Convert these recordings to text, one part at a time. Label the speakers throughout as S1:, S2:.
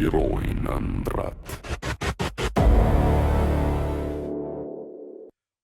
S1: kuqirojnë ëndrat.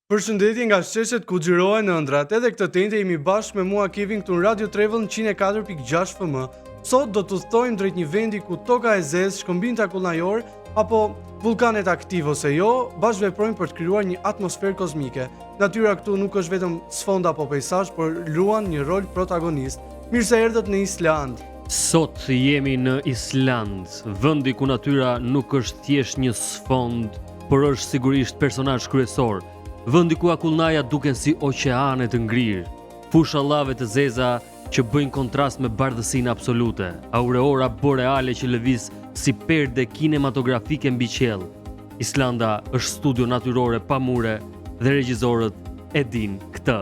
S2: Përshëndetje nga shqeshet ku xhirohen ëndrat. Edhe këtë tente jemi bashkë me mua Kevin këtu në Radio Travel në 104.6 FM. Sot do të udhtojmë drejt një vendi ku toka e zezë, shkëmbim takullnajor apo vulkanet aktiv ose jo, bashkë veprojnë për të krijuar një atmosferë kozmike. Natyra këtu nuk është vetëm sfond apo peizazh, por luan një rol protagonist. Mirë se erdhët në Island.
S3: Sot jemi në Island, vendi ku natyra nuk është thjesht një sfond, por është sigurisht personazh kryesor. Vendi ku akullnaja duken si oqeane të ngrirë, fusha llave të zeza që bëjnë kontrast me bardhësinë absolute, aureora boreale që lëviz si perde kinematografike mbi qiell. Islanda është studio natyrore pa mure dhe regjisorët e dinë këtë.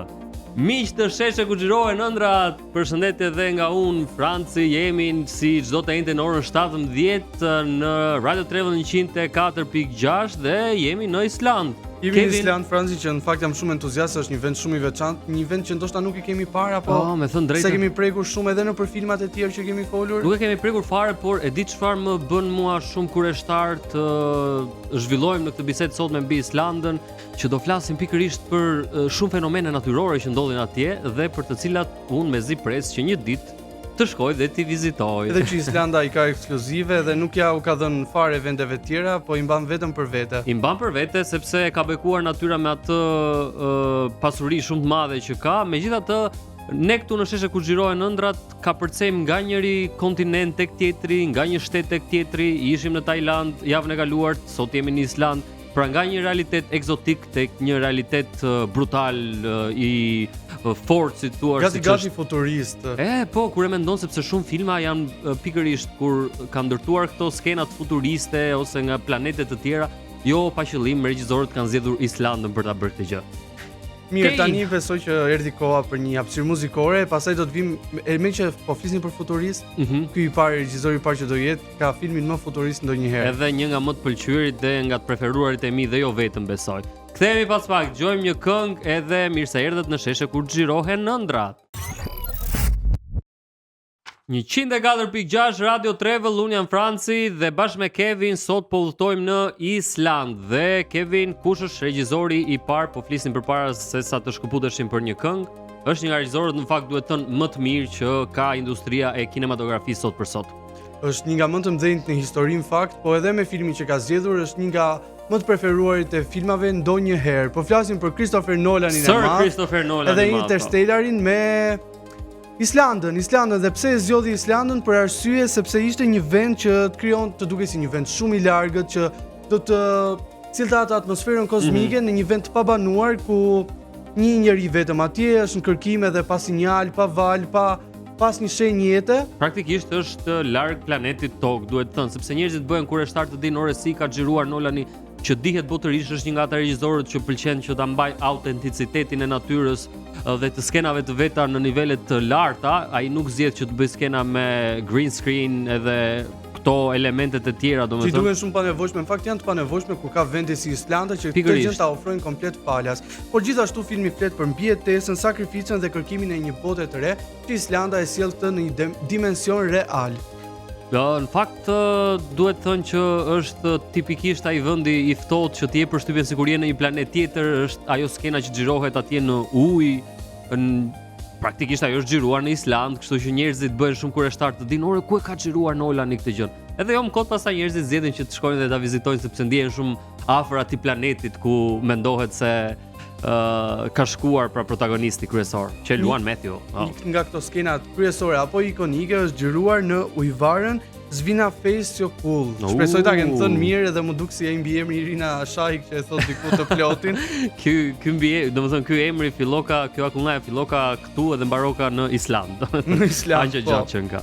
S3: Miq të sheshe ku xhirohen ëndrat, përshëndetje edhe nga unë, Franci, jemi si çdo të njëjtën në orën 17 në Radio Travel 104.6 dhe jemi në Island.
S2: Jemi në Island, Franci, që në fakt jam shumë entuziast, është një vend shumë i veçantë, një vend që ndoshta nuk i kemi parë apo
S3: me thënë drejtën,
S2: se kemi prekur shumë edhe nëpër filmat e tjerë që kemi folur.
S3: Nuk e kemi prekur fare, por e di çfarë më bën mua shumë kureshtar të zhvillojmë në këtë bisedë sot me mbi Islandën, që do flasim pikërisht për shumë fenomene natyrore që ndodhin atje dhe për të cilat unë mezi pres që një ditë të shkoj dhe t'i vizitoj.
S2: Edhe që Islanda i ka ekskluzive dhe nuk ja u ka dhënë fare vendeve tjera, po i mban vetëm për vete.
S3: I mban për vete sepse ka bekuar natyra me atë pasuri shumë të madhe që ka. Megjithatë, ne këtu në sheshe ku xhirohen ëndrat ka përcejmë nga njëri kontinent tek tjetri, nga një shtet tek tjetri. Ishim në Tajland javën e kaluar, sot jemi në Island. Pra nga një realitet egzotik tek një realitet brutal i fortë, si thua,
S2: gati futurist.
S3: Po, kur e mendon, sepse shumë filma janë pikërisht kur kanë ndërtuar këto skenat futuriste ose nga planete të tjera, jo pa qëllim, regjisorët kanë zgjedhur Islandën për ta bërë këtë gjë.
S2: Mirë, tani besoj që erdhi koha për një hapësirë muzikore, pastaj do të vim me që po flisni për futurist. Ky i parë regjisori i parë që do jetë ka filmin më futurist ndonjëherë.
S3: Edhe një nga më të pëlqyerit dhe nga të preferuarit e mi dhe jo vetëm besoj. Kthehemi pas pak, dëgjojmë një këngë edhe mirë se erdhët në sheshe kur xhirohen ëndrat. 104.6 Radio Travel, unë jam Franci dhe bashkë me Kevin sot po udhtojmë në Island. Dhe Kevin, kush është regjisori i parë, po flisim përpara se sa të shkëputeshim për një këngë, është një nga regjisorët në fakt duhet thënë më të mirë që ka industria e kinematografisë sot për sot.
S2: Është një nga më të mëdhenjtë në histori në fakt, po edhe me filmin që ka zgjedhur është një nga më të preferuarit e filmave ndonjëherë. Po flasim për Christopher Nolanin e madh.
S3: Christopher Nolan
S2: edhe Interstellarin me Islandën dhe pse e zgjodhi Islandën për arsye sepse ishte një vend që të duke si një vend shumë i largët që do të cilte atë atmosferën kozmike në një vend të pabanuar ku një njeri vetëm atje është në kërkime dhe pa sinjal, pa val, pas një shenjë jete.
S3: Praktikisht është larg planetit Tokë, duhet thënë, sepse njerëzit bëhen kureshtar të dinë ore si ka xhiruar Nolani, që dihet botërisht është një nga ata regjisorët që pëlqen që ta mbaj autenticitetin e natyrës dhe të skenave të veta në nivele të larta. Ai nuk zgjedh që të bëj skena me green screen edhe këto elemente të tjera, domethënë.
S2: Që duken shumë panevojshme, në fakt janë të panevojshme kur ka vende si Islanda që këtë gjë ta ofrojnë komplet falas. Por gjithashtu filmi flet për mbijetesën, sakrificën dhe kërkimin e një bote të re, që Islanda e sjell këtë në një dimension real.
S3: Në fakt duhet thënë që është tipikisht ai vendi i ftohtë që të jep përshtypjen sikur je në një planet tjetër, është ajo skena që xhirohet atje në ujë, praktikisht ajo është xhiruar në Island, kështu që njerëzit bëhen shumë kureshtar të dinë ore ku e ka xhiruar Nolani këtë gjë. Edhe jo më kot pastaj njerëzit zgjedhin që të shkojnë dhe ta vizitojnë sepse ndihen shumë afër atij planetit ku mendohet se ka shkuar pra protagonisti kryesor, që luan Matthew.
S2: Nga këto skenat kryesore apo ikonike është xhiruar në ujvarën Zvina Fesjokul. Shpresoj ta kenë thënë mirë edhe më duk si ai mbi emri Irina Shahik që e thot diku të plotin.
S3: Ky mbi, domethënë ky emri filloka, kjo akullnaja filloka këtu edhe mbaroka në Island.
S2: Në Island.
S3: Aq gjatë që ka.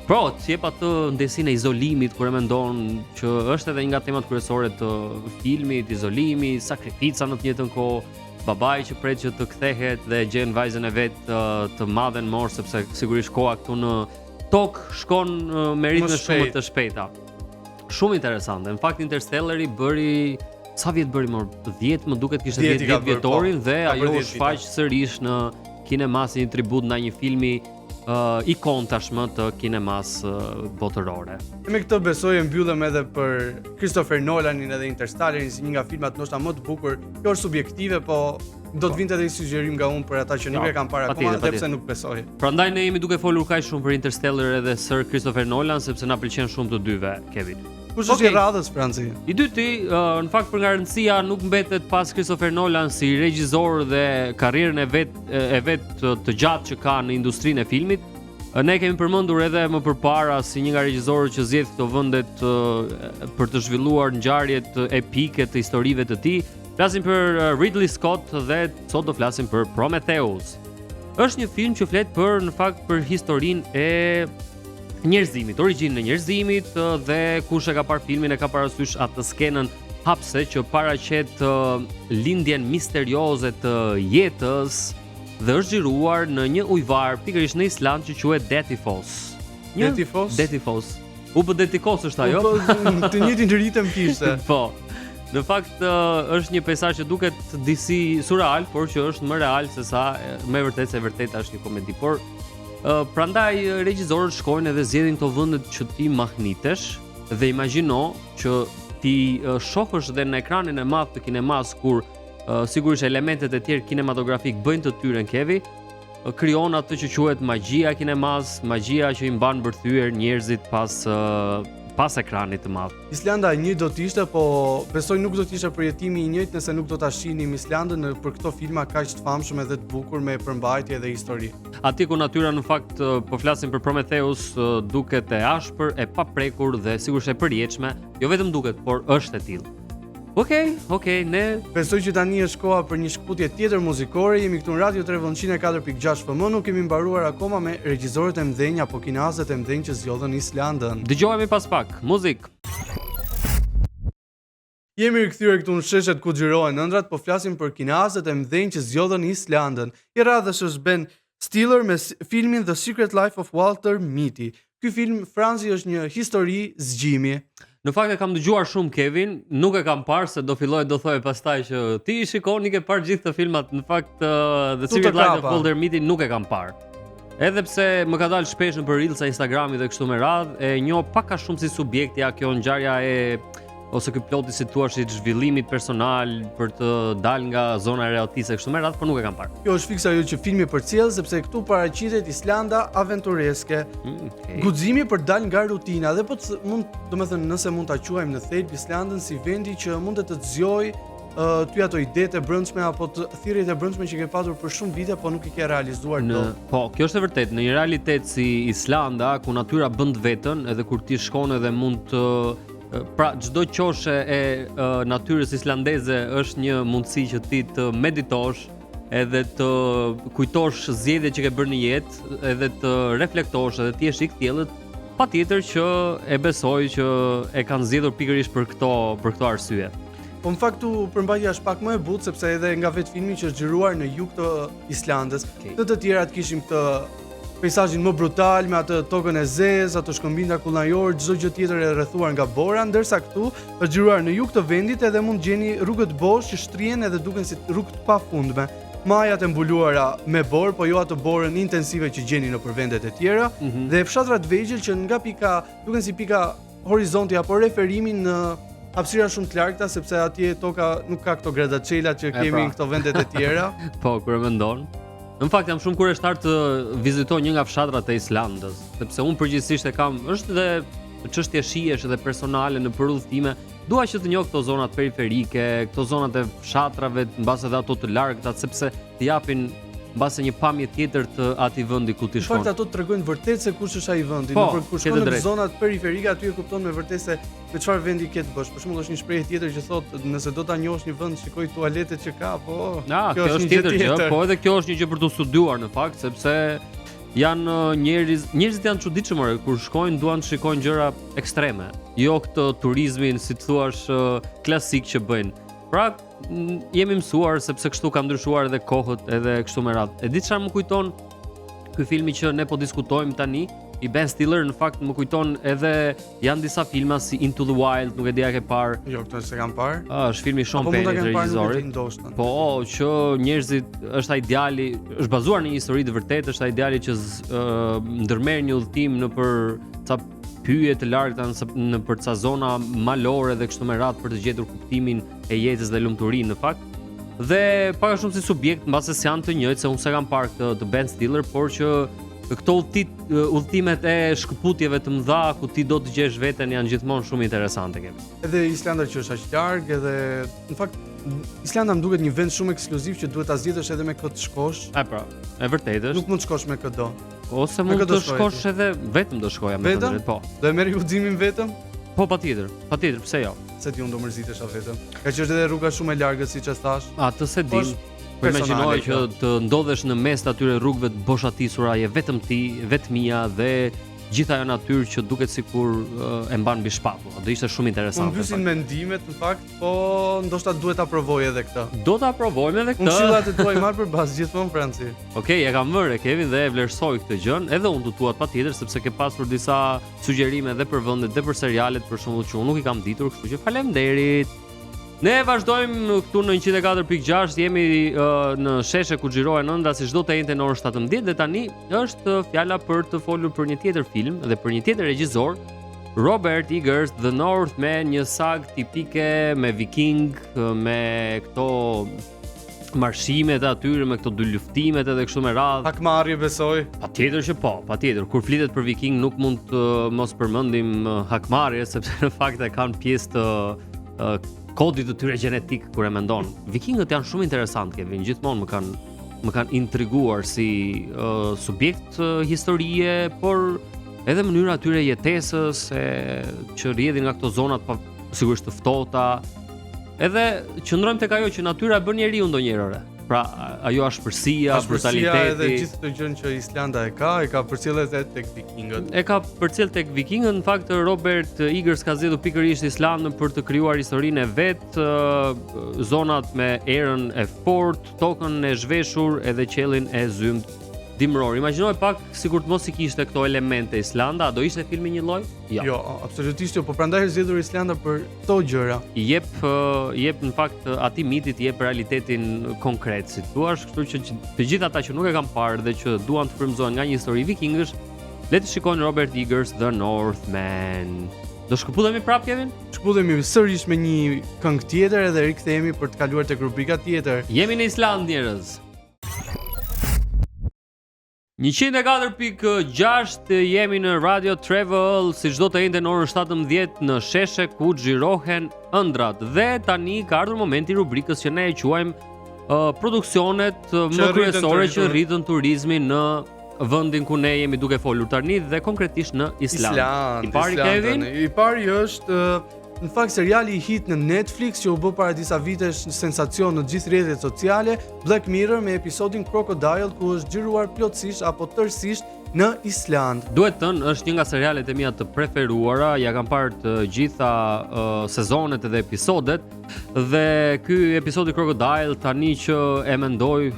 S3: Pro, jep atë ndesinë e izolimit kur e mendon që është edhe një nga temat kryesore të filmit, izolimi, sakrifica në të njëjtën kohë. Babai që pret që të kthehet dhe gjen vajzën e vet të madhen mor sepse sigurisht koha këtu në Tokë shkon me ritme shumë të shpejta. Shumë interesante. Në fakt Interstellari bëri sa vjet bëri më 10, më duket kishte 10 vjetorin dhe ajo u shfaq sërish në kinema si një tribut ndaj një filmi ikon tashmë të kinemas botërore.
S2: E me këtë besoj e mbyllëm edhe për Christopher Nolanin edhe Interstellarin si një nga filmat ndoshta më të bukur. Kjo është subjektive, po do të vinte edhe një sugjerim nga unë për ata që nuk e kanë parë akoma dhe pse nuk besoj.
S3: Prandaj ne jemi duke folur kaq shumë për Interstellar edhe Sir Christopher Nolan sepse na pëlqen shumë të dyve, Kevin.
S2: Kush është i radhës, Franci?
S3: I dyti, në fakt për nga rëndësia nuk mbetet pas Christopher Nolan si regjisor dhe karrierën e vet të gjatë që ka në industrinë e filmit. Ne kemi përmendur edhe më përpara si një nga regjisorët që zgjedh këto vendet për të zhvilluar ngjarjet epike të historive të tij. Flasim për Ridley Scott dhe sot do flasim për Prometheus. Është një film që flet në fakt për historinë e njerëzimit, origjinën e njerëzimit dhe kush e ka parë filmin e ka parasysh atë skenën hapse që paraqet lindjen misterioze të jetës dhe është xhiruar në një ujvar pikërisht në Island që quhet Dettifoss. Dettifoss. U bë Dettikos është ajo?
S2: Të njëjtin ritëm kishte.
S3: Po. Në fakt është një peizazh që duket disi surreal, por që është më real se sa me vërtet është një komedi. Por prandaj regjisorët shkojnë edhe zgjedhin këto vendet që ti mahnitesh dhe imagjino që ti shohësh dhe në ekranin e madh të kinemas kur sigurisht elementet e tjerë kinematografik bëjnë të tyren Kevi, krijon atë që quhet magjia e kinemas, magjia që i mban bërthyer njerëzit pas ekranit të madh.
S2: Islanda një do të ishte, po besoj nuk do të ishte përjetimi i njëjtë nëse nuk do ta shihnim Islandën për këto filma kaq të famshëm edhe të bukur me përmbajtje dhe histori.
S3: Aty ku natyra në fakt po flasim për Prometheus duket e ashpër, e paprekur dhe sigurisht e përjetshme, jo vetëm duket, por është e tillë. Okej, ne
S2: besoj që tani është koha për një shkputje tjetër muzikore. Jemi këtu në Radio Trevull 104.6 FM, nuk kemi mbaruar akoma me regjisorët e mëdhenj apo kinazet e mëdhenj që zgjodhen Islandën.
S3: Dëgjohemi pas pak, muzik.
S2: Jemi rikthyer këtu në sheshet ku xhirohen ëndrat, po flasim për kinazet e mëdhenj që zgjodhen Islandën. I radhës është Ben Stiller me filmin The Secret Life of Walter Mitty. Ky film Franzi është një histori zgjimi.
S3: Në fakt e kam dëgjuar shumë Kevin, nuk e kam parë se do filloj do thoj pastaj që ti i shikon, i ke parë gjithë të filmat, në fakt The Secret Life of Walter Mitty nuk e kam parë. Edhe pse më ka dalë shpesh në për Reels e Instagramit dhe kështu me radhë, e njoh pak a shumë si subjektja kjo ngjarja ose ky ploti si thua i zhvillimit personal për të dalë nga zona reotise kështu me radhë, por nuk e kam parë.
S2: Kjo është fiksa jo që filmi përcjell sepse këtu paraqitet Islanda aventureske. Guximi për të dalë nga rutina dhe nëse mund ta quajmë në thelb Islandën si vendi që mund të zgjojë ty ato idetë e brendshme apo të thirrjet e brendshme që ke patur për shumë vite po nuk i ke realizuar dot.
S3: Po, kjo është e vërtetë. Në një realitet si Islanda ku natyra bën të vetën, edhe kur ti shkon edhe mund të pra çdo qoshe e natyrës islandeze është një mundësi që ti të meditosh edhe të kujtosh zgjedhjet që ke bërë në jetë, edhe të reflektosh edhe të jesh i kthjellët, patjetër që e besoj që e kanë zgjedhur pikërisht për këto arsye.
S2: Po në fakt përmbajtja është pak më e butë sepse edhe nga vetë filmi që është xhiruar në jug të Islandës, të tjerat kishim këtë peizazhin më brutal me atë tokën e zezë, ato shkëmbinjta kullnajor, çdo gjë tjetër e rrethuar nga bora, ndërsa këtu është xhiruar në jug të vendit edhe mund gjeni rrugët bosh që shtrihen edhe duken si rrugë të pafundme. Majat e mbuluara me borë, po jo atë borën intensive që gjeni në vendet e tjera, dhe fshatra të vegjël që nga duken si pika horizonti apo referimi në hapësira shumë të largëta sepse atje toka nuk ka këto gradaçelat që kemi në këto vendet e tjera.
S3: Po, kur e mendon. Në fakt jam shumë kuriozitar të vizitoj një nga fshatrat e Islandës, sepse unë përgjithsisht e kam, është dhe çështje shihesh edhe personale në përudhëtime. Dua që të njoh këto zonat periferike, këto zonat e fshatrave, mbase edhe ato të largëta, sepse të japin mbase një pamje tjetër të atij vendi ku ti shkon.
S2: Në fakt ato tregojnë vërtet se kush është ai vendi, kur shkon në zonat periferike aty e kupton me vërtet se me çfarë vendi ke të bësh. Për shembull është një shprehje tjetër që thotë nëse do ta njohësh një vend, shikoj tualetet që ka, po.
S3: Kjo është tjetër gjë, po edhe kjo është një gjë për të studiuar në fakt, sepse janë njerëzit janë çuditshëm kur shkojnë duan të shikojnë gjëra ekstreme, jo këtë turizmin si thuaç klasik që bëjnë. Pra jemi mësuar sepse kështu ka ndryshuar edhe kohët edhe kështu me radhë. E di çfarë më kujton ky filmi që ne po diskutojmë tani, i Ben Stiller në fakt më kujton edhe janë disa filma si Into the Wild, nuk e di a ke parë.
S2: Jo, këtë se kam parë.
S3: Është filmi Sean
S2: Apo
S3: Penn
S2: mund ta
S3: i
S2: kem parë, nuk e di
S3: regjisorit.
S2: ndoshta.
S3: Po, që njerëzit është ai djali, është bazuar në një histori të vërtetë, është ai djali që ndërmerr një udhëtim në për ca pyetje të largëta në për ca zona malore dhe kështu me radhë për të gjetur kuptimin e jetës dhe lumturinë në fakt. Dhe pak a shumë si subjekt mbase janë të njëjtë, se unë se kam parë këtë të Ben Stiller, por që këto udhëtimet e shkëputjeve të mëdha ku ti do të gjesh veten janë gjithmonë shumë interesante kemi.
S2: Edhe Islanda që është aq larg, edhe në fakt Islanda më duket një vend shumë ekskluziv që duhet ta zgjidhësh edhe me këtë të shkosh.
S3: Pra, e vërtetë është.
S2: Nuk mund të shkosh me këtë do.
S3: Ose mund të shkosh edhe vetëm do shkoja me të drejtë, po.
S2: Do e merr udhëzimin vetëm?
S3: Po patjetër, pse jo?
S2: Se ti unë do mërzitesha vetëm. Ka që është edhe rruga shumë e largët siç e thash.
S3: Atë se dim. Po imagjinoj që të ndodhesh në mes të atyre rrugëve të boshatisura, je vetëm ti, vetmia dhe gjitha ajo natyrë që duket sikur e mban mbi shpatull. Do ishte shumë interesante.
S2: Unë mbysin mendimet në fakt, po ndoshta duhet ta provoj edhe këtë.
S3: Do ta provojmë edhe këtë.
S2: Unë këshillat e tuaj marr për bazë gjithmonë Franci.
S3: Okej, e kam vënë Kevin dhe e vlerësoj këtë gjën, edhe unë tutuat patjetër sepse ke pasur disa sugjerime edhe për vendet dhe për serialet për shembull që unë nuk i kam ditur, kështu që faleminderit. Ne vazhdojmë këtu në 104.6, jemi në sheshe ku xhirohen ëndra si çdo të njëjtë në orën 17 dhe tani është fjala për të folur për një tjetër film dhe për një tjetër regjisor, Robert Eggers, The Northman, një sagë tipike me viking, me këto marshimet e atyre, me këto dy luftimet edhe kështu me radhë.
S2: Hakmarrje besoj.
S3: Patjetër që po, patjetër. Kur flitet për viking nuk mund të mos përmendim hakmarrje sepse në fakt e kanë pjesë të kodit të tyre gjenetik kur e mendon. Vikingët janë shumë interesant, Kevin, gjithmonë më kanë intriguar si subjekt historie, por edhe mënyra e tyre jetesës, që rrjedhin nga këto zonat pa sigurisht të ftohta. Edhe qëndrojmë tek ajo që natyra e bën njeriu ndonjëherë. Pra, ajo ashpërsia, brutaliteti,
S2: edhe gjithë këtë gjën që Islanda e ka përcjellë edhe tek vikingët.
S3: E ka përcjell tek vikingët, në fakt Robert Eggers ka zgjedhur pikërisht Islandën për të krijuar historinë e vet, zonat me erën e fortë, tokën e zhveshur edhe qiellin e zymt dimror. Imagjinoj pak sikur të mos i kishte këto elemente Islanda, do ishte filmi një lloj?
S2: Jo, absolutisht jo, po prandaj është zgjedhur Islanda për këto gjëra.
S3: I jep në fakt atij mitit i jep realitetin konkret, si thua, kështu që të gjithë ata që nuk e kanë parë dhe që duan të frymëzohen nga një histori vikingësh, le të shikojnë Robert Eggers The Northman. Do shkëputemi prapë, Kevin?
S2: Shkëputemi sërish me një këngë tjetër edhe rikthehemi për të kaluar tek rubrika tjetër.
S3: Jemi në Island, njerëz. 104.6 jemi në Radio Travel, si çdo të njëjtën në orën 17 në sheshe ku xhirohen ëndrat. Dhe tani ka ardhur momenti i rubrikës që ne e quajmë produksionet më kryesore që rritën turizmin në vendin ku ne jemi duke folur tani dhe konkretisht në Island. I pari Kevin?
S2: I pari është në fakt seriali i hit në Netflix që u bë para disa vitesh sensacion në gjithë rrjetet sociale, Black Mirror me episodin Crocodile ku është xhiruar plotësisht apo tërësisht në Island.
S3: Duhet thënë, është një nga serialet e mia të preferuara, ja kam parë të gjitha sezonet edhe episodet dhe ky episodi Crocodile tani që e mendoj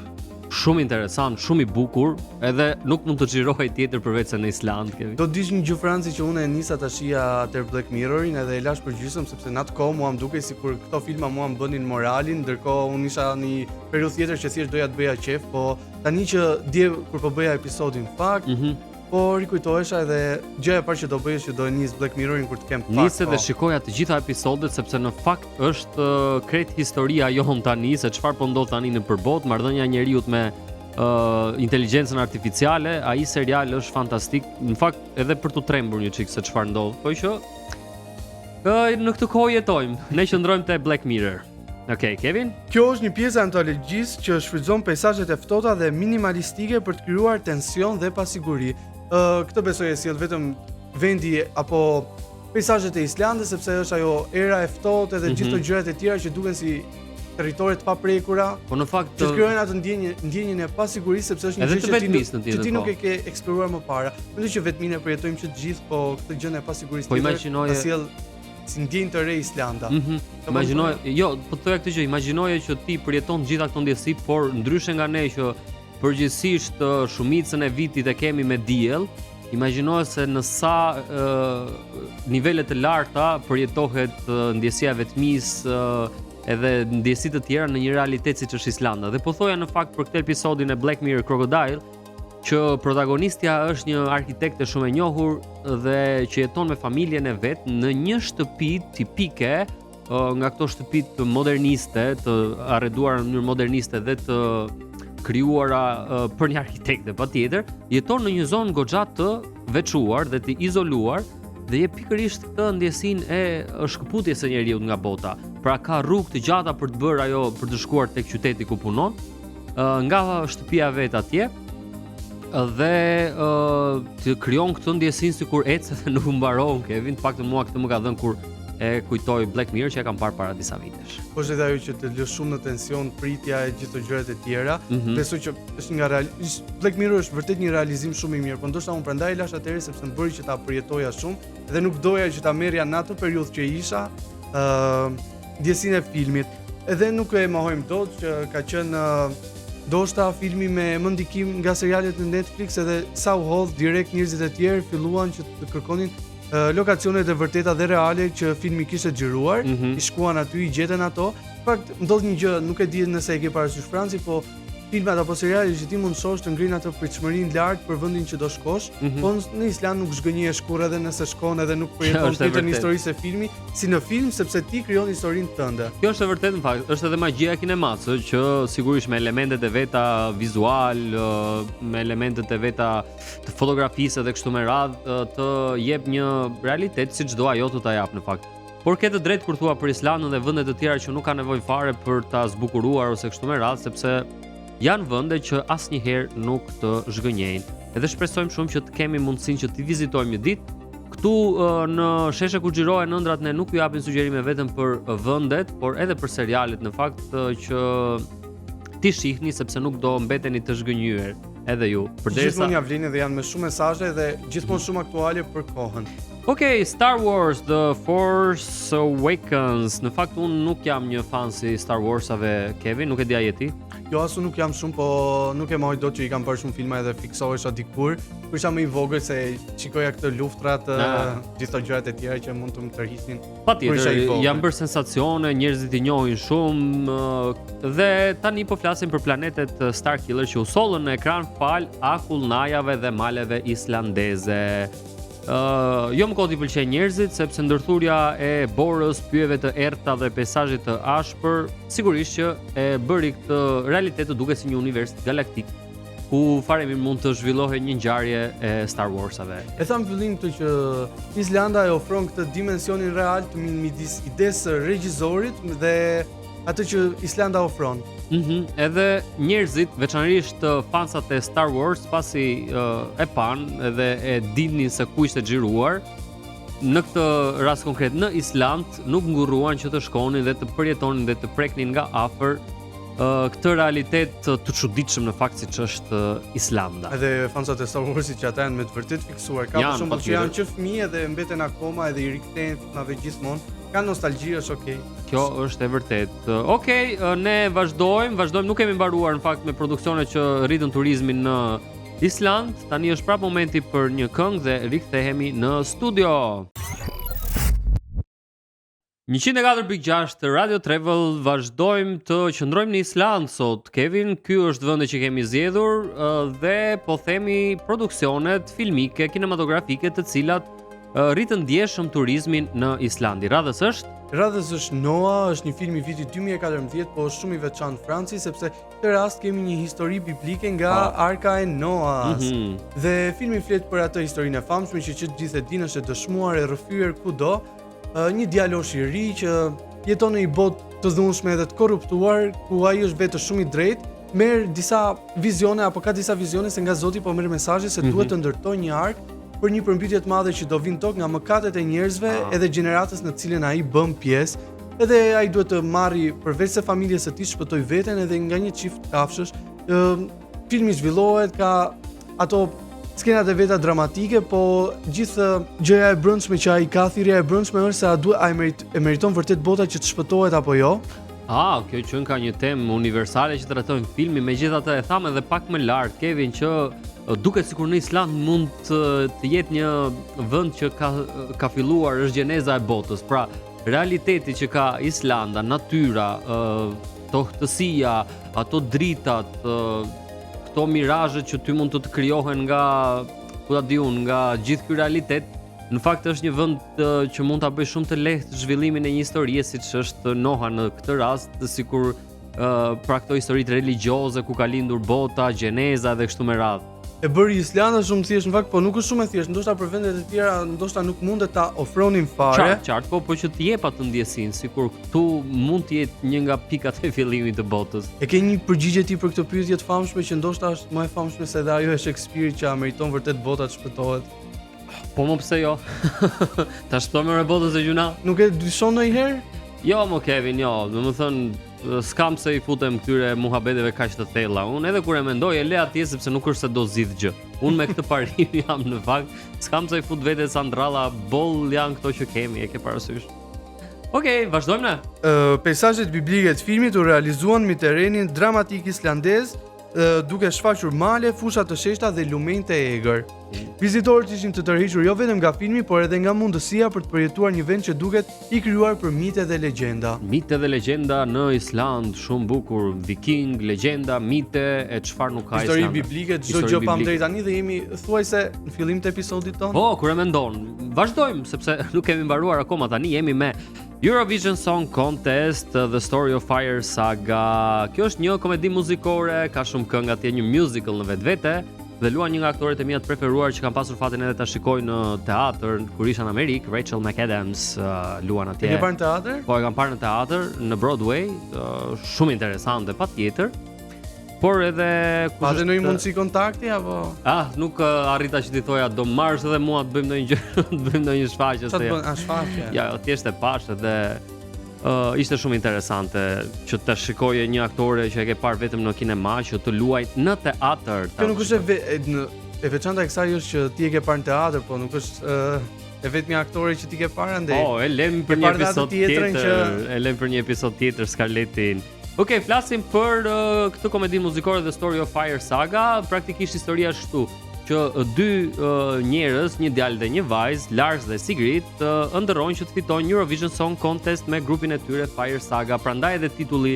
S3: shumë interesant, shumë i bukur, edhe nuk mund të xhirohej tjetër përveç se në Island.
S2: Do të dish një gjë Franci që unë e nisa ta shija atë Black Mirrorin edhe e lash për gjysmë sepse në atë kohë mua më dukej sikur këto filma mua më bënin moralin, ndërkohë unë isha në një periudhë tjetër që thjesht doja të bëja qef, po tani që dje kur po bëja episodin fakt, po rikujtohesha edhe gjëja e parë që do bëj është që do e nis Black Mirrorin kur të kem pak.
S3: Nisë dhe shikoja të gjitha episodet sepse në fakt është krejt historia jon tani se çfarë po ndodh tani në përbot, marrëdhënia e njeriu me inteligjencën artificiale, ai serial është fantastik. Në fakt edhe për tu trembur një çik se çfarë ndodh. Po që në këtë kohë jetojmë. Ne qëndrojmë te Black Mirror. Okej, Kevin?
S2: Kjo është një pjesë e antologjisë që shfrytëzon peizazhet e ftohta dhe minimalistike për të krijuar tension dhe pasiguri. Këtë besoj e sjell vetëm vendi apo peizazhet e Islandës sepse është ajo era e ftohtë edhe gjithë ato gjërat e tjera që duken si territore të paprekura.
S3: Po në fakt
S2: që krijojnë atë ndjenjen e pasigurisë sepse është një gjë që ti nuk e ke eksploruar më para. Mendoj që vetminë e përjetojmë që të gjithë, po këtë gjën e pasigurisë
S3: ta
S2: sjell si ndjenjë të re Islanda.
S3: Imagjinoj, jo, po thoya këtë gjë, imagjinoje që ti përjeton gjitha këto ndjesi, por ndryshe nga ne që përgjithsisht shumicën e vitit e kemi me diell, Imagjino se në sa nivele të larta përjetohet ndjesia e vetmisë, edhe ndjesi të tjera në një realitet siç është Islanda. Dhe po thoja në fakt për këtë episodin e Black Mirror Crocodile që protagonistja është një arkitekte shumë e njohur dhe që jeton me familjen e vet në një shtëpi tipike nga këto shtëpit moderniste, të arreduara në mënyrë moderniste dhe të krijuara për një arkitekte patjetër, jeton në një zonë goxha të veçuar dhe të izoluar dhe jep pikërisht këtë ndjesinë e shkëputjes së njeriu nga bota. Pra ka rrugë të gjata për të bërë ajo, për të shkuar tek qyteti ku punon, nga shtëpia vet atje dhe të krijon këtë ndjesinë sikur ecë dhe nuk mbaron Kevin. Në fakt mua këtë më ka dhënë kur e kujtoj Black Mirror që e kam parë para disa vitesh.
S2: Po është ajo që të lë shumë në tension, pritja e gjithë gjërat e tjera. Besoj që është nga Black Mirror është vërtet një realizim shumë i mirë, por ndoshta unë prandaj lash atëherë sepse më bëri që ta përjetoja shumë dhe nuk doja që ta merrja në atë periudhë që isha ndjesinë e filmit. Edhe nuk e mohojmë dot që ka qenë ndoshta filmi me më ndikim nga serialet në Netflix, edhe sa u hodh direkt njerëzit e tjerë filluan që të kërkonin lokacionet e vërteta dhe reale që filmi kishte xhiruar, i shkuan aty, i gjetën ato. Në fakt ndodh një gjë, nuk e di nëse e ke parasysh Franci, po filmat apo serialet që ti mund shohësh të ngrin atë pritshmërinë lart për vendin që do shkosh, po në Island nuk zgënjehesh kurrë edhe nëse shkon edhe nuk përjeton vetëm historisë e filmi, si në film, sepse ti krijon historinë tënde.
S3: Kjo është e vërtetë në fakt, është edhe magjia e kinemasë, që sigurisht me elementet e veta vizual, me elementet e veta të fotografisë dhe kështu me radhë, të jep një realitet siç do ajo të ta jap në fakt. Por ke të drejtë kur thua për Islandën dhe vende të tjera që nuk ka nevojë fare për ta zbukuruar ose kështu me radhë, sepse janë vende që asnjëherë nuk të zhgënjejnë. Edhe shpresojmë shumë që të kemi mundësinë që t'i vizitojmë një ditë. Këtu në sheshe ku xhirohen ëndrat ne nuk ju japim sugjerime vetëm për vendet, por edhe për serialet në fakt që ti shihni sepse nuk do mbeteni të zhgënjyer edhe ju.
S2: Gjithmonë ja vlini dhe janë me shumë mesazhe dhe gjithmonë shumë aktuale për kohën.
S3: Okej, Star Wars The Force Awakens. Në fakt unë nuk jam një fan si Star Warsave, Kevin, nuk e di a je ti?
S2: Jo, asu nuk jam shumë, po nuk e mohoj dot që i kam parë shumë filma edhe fiksohesha dikur. Kur isha më i vogël se shikoja këtë luftrat, gjithë gjërat e tjera që mund të më tërhiqnin.
S3: Patjetër, janë bërë sensacione, njerëzit i njohin shumë dhe tani po flasim për planetet Starkiller që u sollën në ekran fal akullnajave dhe maleve islandeze. Jo më kodi pëlqen njerëzit sepse ndërthurja e borës, pyjeve të errta dhe peizazhit të ashpër sigurisht që e bëri këtë realitet të duket si një univers galaktik ku fare mirë mund të zhvillohet një ngjarje e Star Warsave.
S2: E tham fillim këtë që Islanda e ofron këtë dimensionin real të midis idesë regjizorit dhe atë që Islanda ofron.
S3: Edhe njerëzit, veçanërisht fansat e Star Wars, pasi e panë edhe e dinin se ku ishte xhiruar, në këtë rast konkret në Island nuk ngurruan që të shkonin dhe të përjetonin dhe të preknin nga afër këtë realitet të çuditshëm në fakt siç është Islanda.
S2: Edhe fansat e Star Warsit që ata janë me të vërtet fiksuar, ka për shembull që janë që fëmijë dhe mbeten akoma edhe i rikthehen filmave gjithmonë. Ka nostalgji, është okay.
S3: Kjo është e vërtetë. Okej, ne vazhdojmë, nuk kemi mbaruar në fakt me produksionet që rritën turizmin në Island. Tani është prapë momenti për një këngë dhe rikthehemi në studio. 104.6 Radio Travel, vazhdojmë të qëndrojmë në Island sot. Kevin, ky është vendi që kemi zgjedhur dhe po themi produksionet filmike, kinematografike të cilat rritën ndjeshëm turizmin në Island. Radhës është
S2: Noah, është një film i vitit 2014, po është shumë i veçantë Franci sepse në rast kemi një histori biblike nga Arka e Noahs. Dhe filmi flet për atë historinë e famshme që gjithë e dinë është e dëshmuar e rrëfyer kudo. Një djalosh i ri që jeton në një botë të dhunshme dhe të korruptuar, ku ai është vetë shumë i drejtë, merr disa vizione apo ka disa vizione se nga Zoti po merr mesazhe se duhet të ndërtojë një ark për një përmbytje të madhe që do vinë tokë nga mëkatet e njerëzve edhe gjeneratës në cilën ai bën pjesë. Edhe ai duhet të marrë përveç se familjes së tij shpëtoi veten edhe nga një çift kafshësh. Filmi zhvillohet, ka ato skenat e veta dramatike, po gjithë gjëja e brendshme që ai ka, thirrja e brendshme është se a e meriton vërtet bota që të shpëtohet apo jo.
S3: Kjo që ka një temë universale që trajtojnë filmi, megjithatë e tham edhe pak më lart, Kevin, që duket sikur në Island mund të jetë një vend që ka filluar është gjeneza e botës. Pra, realiteti që ka Islanda, natyra, tohtësia, ato dritat, këto mirazhet që ty mund të krijohen nga, ku ta di unë, nga gjithë ky realitet. Në fakt është një vend që mund ta bëjë shumë të lehtë zhvillimin e një historie siç është Noha në këtë rast, sikur pra këto historitë religjioze ku ka lindur bota, gjeneza dhe kështu me radhë.
S2: E bëri Islanda shumë thjesht në fakt, po nuk është shumë e thjeshtë, ndoshta për vendet e tjera ndoshta nuk mundet ta ofronin fare.
S3: Qartë, po që të jep atë ndjesinë, sikur këtu mund të jetë një nga pikat e fillimit të botës.
S2: E ke një përgjigje ti për këtë pyetje të famshme që ndoshta është më e famshme se dhe ajo e Shakespeare që meriton vërtet bota të shpëtohet.
S3: Po më pse jo? Ta shpëtojmë botën e gjuna?
S2: Nuk e dyshon ndonjëherë?
S3: Jo, më Kevin, jo. Domethënë s'kam se i futem këtyre muhabeteve kaq të thella. Unë edhe kur e mendoj e le atje sepse nuk është se do zgjidh gjë. Unë me këtë parim jam në fakt, s'kam se i fut vetes Sandralla, boll janë këto që kemi, e ke parasysh. Okej, vazhdojmë ne.
S2: Peizazhet biblike të filmit u realizuan mbi terrenin dramatik islandez, duke shfaqur male, fusha të sheshta dhe lumenj të egër. Vizitorët ishin të tërhequr jo vetëm nga filmi, por edhe nga mundësia për të përjetuar një vend që duket i krijuar për mite dhe legjenda.
S3: Mite dhe legjenda në Island, shumë bukur, viking, legjenda, mite e çfarë nuk ka Island.
S2: Histori biblike, çdo gjë pam drejt tani dhe jemi thuajse në fillim të episodit tonë.
S3: Po, kur e mendon, vazhdojmë sepse nuk kemi mbaruar akoma, tani jemi me Eurovision Song Contest, The Story of Fire Saga. Kjo është një komedi muzikore, ka shumë këngë atje, një musical në vetvete dhe luan një nga aktorët e mia të preferuar që kam pasur fatin edhe ta shikoj në teatr kur isha në Amerikë, Rachel McAdams luan atje.
S2: E ke parë në teatr?
S3: Po, e kam parë në teatr në Broadway, shumë interesante patjetër. Por edhe
S2: pa dhe ndonjë mundësi kontakti apo?
S3: Nuk arrita që t'i thoja do marrësh edhe mua të bëjmë ndonjë gjë, të bëjmë ndonjë shfaqje
S2: se. Çfarë bën shfaqje?
S3: Ja, thjesht e pash edhe ishte shumë interesante që të shikoje një aktore që e ke parë vetëm në kinema që të luaj në teatr.
S2: Kjo nuk është e veçanta e kësaj është që ti e ke parë në teatr, po nuk është e vetmi aktore që ti ke parë andaj.
S3: Po, e lëm për një episod tjetër, e lëm për një episod tjetër Scarlettin. Okej, flasim për këtë komedi muzikore The Story of Fire Saga. Praktikisht historia është kështu që dy njerëz, një djalë dhe një vajzë, Lars dhe Sigrid, ëndërrojnë që të fitojnë Eurovision Song Contest me grupin e tyre Fire Saga. Prandaj edhe titulli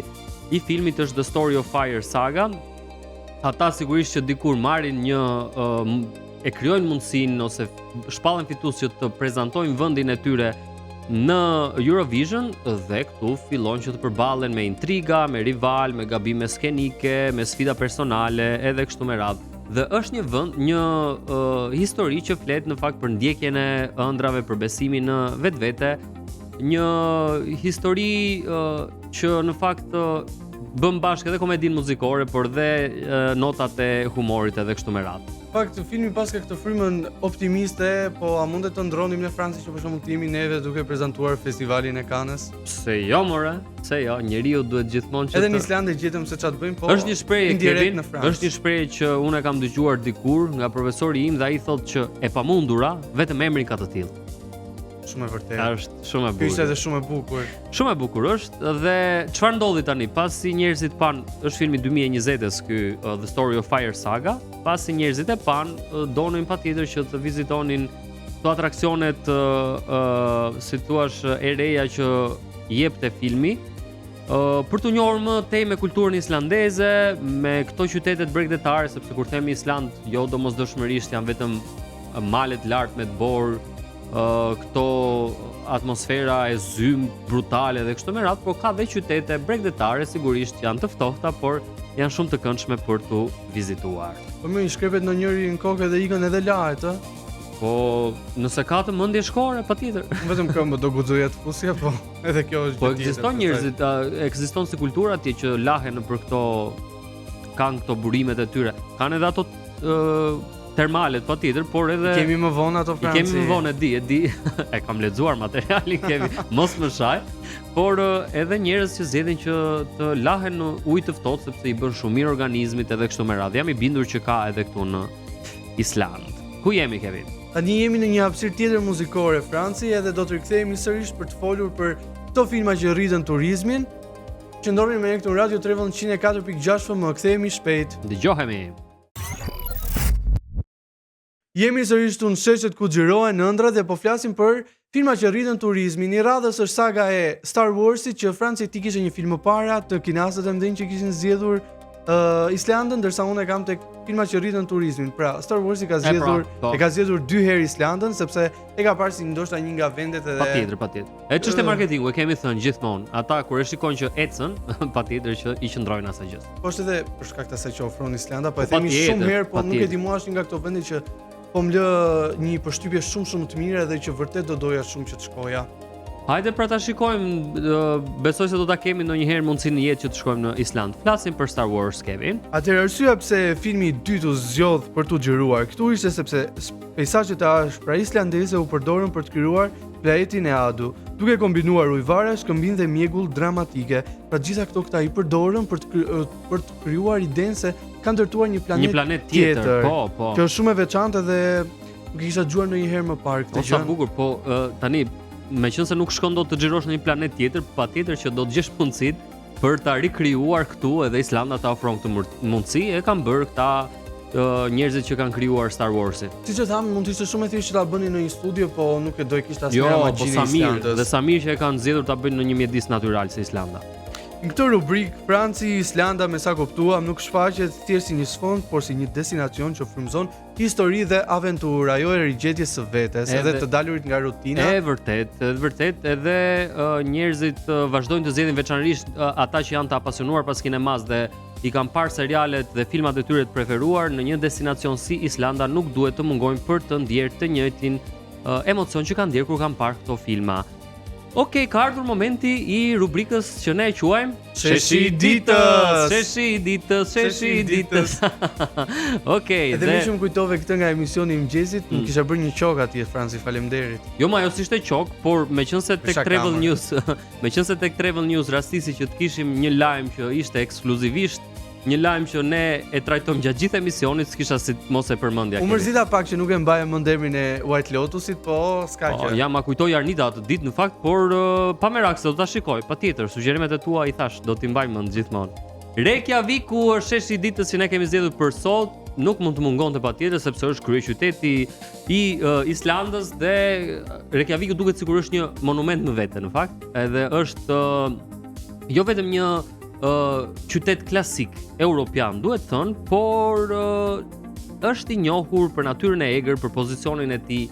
S3: i filmit është The Story of Fire Saga. Ata sigurisht që dikur marrin e krijojnë mundësinë ose shpallen fitues që të prezantojnë vendin e tyre në Eurovision dhe këtu fillon që të përballen me intriga, me rival, me gabime skenike, me sfida personale, edhe kështu me radhë. Dhe është një vend, një histori që flet në fakt për ndjekjen e ëndrave, për besimin në vetvete, një histori që në fakt bën bashkë edhe komedinë muzikore, por dhe notat e humorit edhe kështu me radhë.
S2: Në fakt, filmi pas ka këtë frymën optimiste, po a mundet të ndronim në Francë që për shembull të jemi neve duke prezantuar festivalin e Cannes?
S3: Se jo more, se jo, njeriu duhet gjithmonë që
S2: edhe në Islandë gjetëm se çfarë të bëjmë, po.
S3: Është një shprehje Kevin, është një shprehje që unë e kam dëgjuar dikur nga profesori im dhe ai thotë që e pamundura vetëm emri ka të tillë.
S2: Shumë e vërtetë.
S3: Është shumë e bukur.
S2: Ishte edhe shumë e bukur.
S3: Shumë e bukur është dhe çfarë ndodhi tani? Pasi njerëzit është filmi 2020-s ky The Story of Fire Saga, pasi njerëzit e donin patjetër që të vizitonin këto atraksionet si thua e reja që jepte filmi, për të njohur më tej me kulturën islandeze, me këto qytetet bregdetare, sepse kur themi Island, jo domosdoshmërisht janë vetëm malet lart me të borë, këto atmosfera e zymë, brutale dhe kështu me radhë, por ka dhe qytete bregdetare, sigurisht janë të ftohta, por janë shumë të këndshme për të vizituar.
S2: Po më i shkrepet në njëri në kokë dhe ikën edhe lart, ë?
S3: Po, nëse ka të mendje shkore, patjetër.
S2: Vetëm këmbë do guxoja të fusja, po edhe kjo është.
S3: Po ekziston njerëzit, ekziston si kultura atje që lahen nëpër këto, kanë këto burimet e tyre. Kanë edhe ato termalet patjetër, por edhe
S2: kemi më vonë ato Franci.
S3: Kemi më vonë, e di. E kam lexuar materialin, kemi, mos më shaj. Por edhe njerëz që zgjedhin që të lahen në ujë të ftohtë sepse i bën shumë mirë organizmit edhe kështu me radhë. Jam i bindur që ka edhe këtu në Island. Ku jemi, Kevin?
S2: Tani jemi në një hapësirë tjetër muzikore Franci edhe do të rikthehemi sërish për të folur për këto filma që rritën turizmin. Qëndroni me ne këtu në Radio Travel 104.6 FM, kthehemi shpejt.
S3: Dëgjohemi.
S2: Jemi sërish këtu në sheshet ku xhirohen ëndrat dhe po flasim për filma që rritën turizmin. Një radhës është saga e Star Warsit, që Franci ti kishte një film më para të kinastët e mëdhenj që kishin zgjedhur Islandën, ndërsa unë e kam tek filma që rritën turizmin. Pra, Star Warsi ka zgjedhur e ka zgjedhur 2 herë Islandën sepse e ka parë si ndoshta një nga vendet edhe
S3: Patjetër. E ç'është marketingu, e kemi thënë gjithmonë. Ata kur e shikojnë që ecën, patjetër që i qëndrojnë asaj gjë.
S2: Po është edhe për shkak të asaj që ofron Islanda, po e themi shumë herë, po nuk e di mua është një nga këto vende që po më lë një përshtypje shumë të mirë edhe që vërtet do doja shumë që të shkoja.
S3: Hajde pra ta shikojmë, besoj se do ta kemi ndonjëherë mundësinë në jetë që të shkojmë në Island. Flasim për Star Wars, Kevin.
S2: Atëherë arsyeja pse filmi i dytë u zgjodh për tu xhiruar këtu ishte sepse peizazhet e ashpra islandeze u përdorën për të krijuar planetin e Adu, duke kombinuar ujvare, shkëmbin dhe mjegull dramatike. Pra gjitha këta i përdorën për të krijuar idenë se kanë ndërtuar një planet tjetër.
S3: Po.
S2: Kjo është shumë e veçantë dhe nuk e kisha dëgjuar ndonjëherë më parë këtë gjë.
S3: Sa bukur, po tani meqense nuk shkon dot të xhirosh në një planet tjetër, patjetër që do të gjesh mundësitë për ta rikrijuar këtu, edhe Islanda ta ofron këtë mundësi, e kanë bërë këta njerëzit që kanë krijuar Star Warsin.
S2: Siç e tham, mund të ishte shumë e thjeshtë që ta bënin në një studio, po nuk e do i kishte asnjë magji në Islandës.
S3: Dhe sa mirë që e kanë zgjedhur ta bëjnë në një mjedis natyral si Islanda.
S2: Në këtë rubrik, Franci, Islanda, me sa kuptuam, nuk shfaqet thjesht si një sfond, por si një destinacion që frymëzon histori dhe aventurë, ajo e rigjetjes së vetes, edhe të dalurit nga rutina.
S3: E vërtet, edhe njerëzit vazhdojnë të zgjedhin veçanërisht ata që janë të apasionuar pas kinemas dhe i kanë parë serialet dhe filmat e tyre të preferuar në një destinacion si Islanda, nuk duhet të mungojnë për të ndjerë të njëjtin emocion që kanë ndjerë kur kanë parë këto filma. Okej, ka ardhur momenti i rubrikës që ne e quajmë
S2: Sheshi i ditës.
S3: Sheshi i ditës. Okej,
S2: edhe më shumë kujtove këtë nga emisioni i mëngjesit, më kisha bërë një qok atje, Franci, faleminderit.
S3: Jo, ma ajo s'ishte qok, por meqense tek Travel News rastisi që të kishim një lajm që ishte ekskluzivisht një lajm që ne e trajtojmë gjatë gjithë emisionit, s'kisha si mos e përmendja.
S2: U mërzita pak që nuk e mbaja mend emrin e White Lotusit, po s'ka gjë.
S3: Ja, ma kujtoi Arnita atë ditë në fakt, por pa merak se do ta shikoj. Patjetër, sugjerimet e tua i thash, do t'i mbaj mend gjithmonë. Reykjaviku është sheshi i ditës që ne kemi zgjedhur për sot. Nuk mund të mungonte patjetër sepse është kryeqyteti i Islandës dhe Reykjaviku duket sikur është një monument në vete në fakt, edhe është jo vetëm një qytet klasik europian, duhet thënë, por është i njohur për natyrën e egër, për pozicionin e tij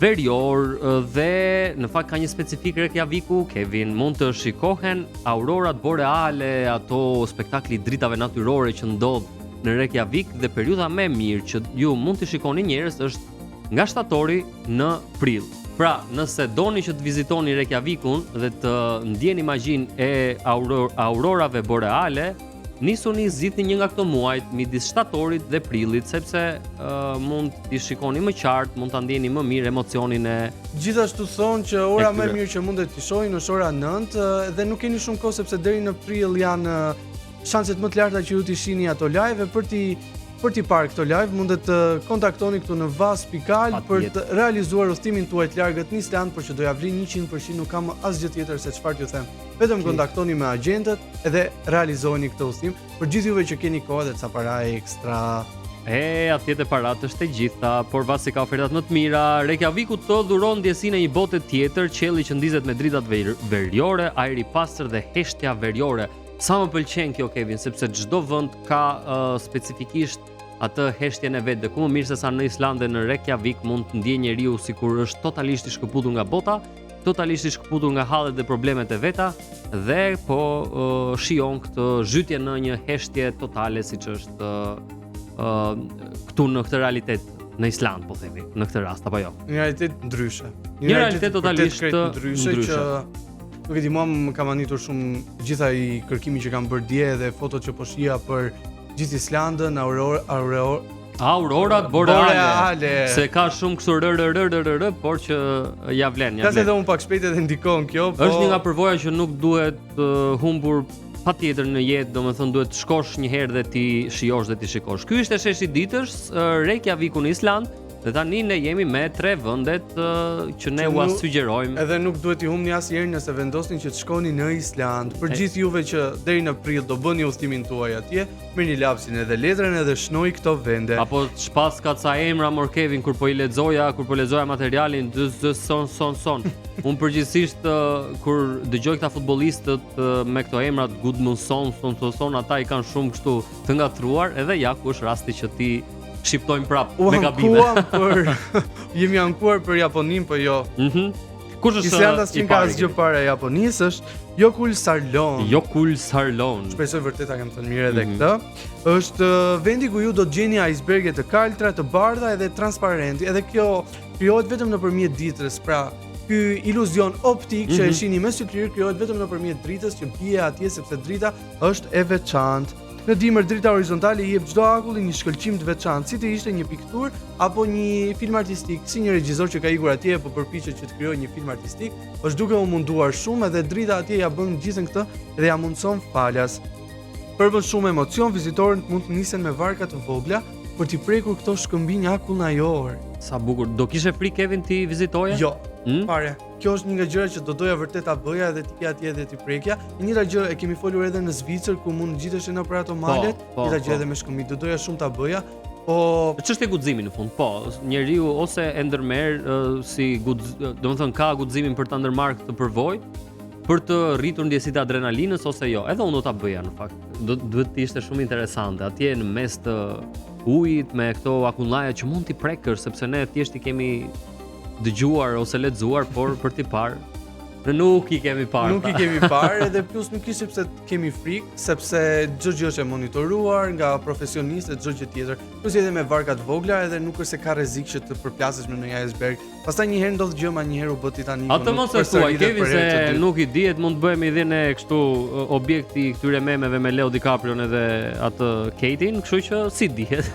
S3: verior dhe në fakt ka një specifik Reykjaviku, Kevin, mund të shikohen aurorat boreale, ato spektakli dritave natyrore që ndodh në Reykjavik dhe periudha më e mirë që ju mund të shikoni njerëz është nga shtatori në prill. Pra, nëse doni që të vizitoni Reykjavikun dhe të ndjeni magjinë e aurorave boreale, nisuni zgjidhni një nga këto muajt midis shtatorit dhe prillit, sepse mund t'i shikoni më qartë, mund ta ndjeni më mirë emocionin e.
S2: Gjithashtu thonë që ora më e mirë që mundet t'i shohini është ora 9 dhe nuk keni shumë kohë sepse deri në prill janë shanset më të larta që ju t'i shihni ato live për t'i parë këto live mundet të kontaktoni këtu në Vas.al për të realizuar udhëtimin tuaj të largët në Islandë, por që do ja vrin 100%, nuk kam asgjë tjetër se çfarë t'ju them. Vetëm kontaktoni me agjentët edhe realizojeni këtë udhëtim. Për gjithë juve që keni kohë dhe ca para ekstra.
S3: Atje te parat është e gjitha, por Vasi ka ofertat më të mira. Reykjaviku të dhuron ndjesinë e një bote tjetër, qielli që ndizet me dritat veriore, ajri i pastër dhe heshtja veriore. Sa më pëlqen kjo, Kevin, sepse çdo vend ka specifikisht atë heshtjen e vet, dhe ku më mirë se sa në Islandë, në Reykjavik mund të ndjejë njeriu sikur është totalisht i shkëputur nga bota, totalisht i shkëputur nga hallet dhe problemet e veta dhe po shijon këtë zhytje në një heshtje totale siç është këtu në këtë realitet në Islandë, po themi, në këtë rast apo jo.
S2: Një realitet ndryshe.
S3: Një realitet totalisht ndryshe
S2: që nuk e di, mua më ka manitur shumë gjitha i kërkimi që kam bërë dje dhe fotot që po shija për gjithë Islandën,
S3: aurorat boreale. Se ka shumë kështu por që ja vlen.
S2: Ka se dhe unë pak shpejt edhe ndikon kjo, po.
S3: Është një nga përvoja që nuk duhet humbur patjetër në jetë, domethënë duhet të shkosh një herë dhe ti shijosh dhe ti shikosh. Ky ishte sheshi i ditës, Reykjaviku në Islandë. Dhe tani ne jemi me 3 vendet që ne u sugjerojmë.
S2: Edhe nuk duhet i humni asnjëherë nëse vendosni që të shkoni në Island. Për gjithë juve që deri në prill do bëni udhëtimin tuaj atje, merrni lapsin edhe letrën edhe shnoj këto vende.
S3: Apo shpas ka ca emra mor Kevin kur po lexoja materialin son. Unë përgjithsisht kur dëgjoj këta futbollistët me këto emrat Gudmundsson, son, ata i kanë shumë kështu të ngatruar, edhe ja ku është rasti që ti shqiptojmë prap me gabime.
S2: Jemi ankuar për Japonin, po jo.
S3: Kush është
S2: Islanda që ka asgjë para Japonisë është Yokul Sarlon. Shpresoj vërtet ta kem thënë mirë edhe këtë. Është vendi ku ju do të gjeni iceberge të kaltra, të bardha edhe transparent. Edhe kjo krijohet vetëm nëpërmjet ditrës, pra ky iluzion optik që e shihni me sy klir krijohet vetëm nëpërmjet dritës që bie atje sepse drita është e veçantë. Në dimër drita horizontale i jep çdo akulli një shkëlqim të veçantë, si të ishte një pikturë apo një film artistik, si një regjisor që ka ikur atje apo përpiqet që të krijojë një film artistik, është duke u munduar shumë edhe drita atje ja bën gjithën këtë dhe ja mundson falas. Përbën shumë emocion, vizitorët mund të nisen me varka të vogla për t'i prekur këto shkëmbinj akullnajor.
S3: Sa bukur. Do kishe frikë Kevin ti vizitoje?
S2: Jo. Pare. Kjo është një nga gjërat që do doja vërtet ta bëja edhe ti atje edhe ti prekja. E njëjta gjë e kemi folur edhe në Zvicër ku mund gjitesh nëpër ato malet, njëjta gjë edhe me shkëmbinj. Do doja shumë ta bëja. Po
S3: ç'është e guximit në fund? Po, njeriu ose e ndërmerr domethënë ka guximin për ta ndërmarrë këtë përvojë, për të rritur ndjesitë adrenalinës ose jo. Edhe unë do ta bëja në fakt. Duhet të ishte shumë interesante atje në mes të ujit me këto akullaja që mund t'i prekësh sepse ne thjesht i kemi dëgjuar ose lexuar, por për t'i parë ne nuk i kemi parë.
S2: Nuk i kemi parë edhe plus nuk ishte pse kemi frikë, sepse çdo gjë është e monitoruar nga profesionistë, çdo gjë tjetër. Plus edhe me varka të vogla edhe nuk është se ka rrezik që të përplasesh në një iceberg. Pastaj një herë ndodh gjë, një herë u bë Titaniku.
S3: Atë mos e thuaj, Kevin, se nuk i dihet, mund të bëhemi edhe ne kështu objekti këtyre memeve me Leo DiCaprio edhe atë Kate-in, kështu që si dihet.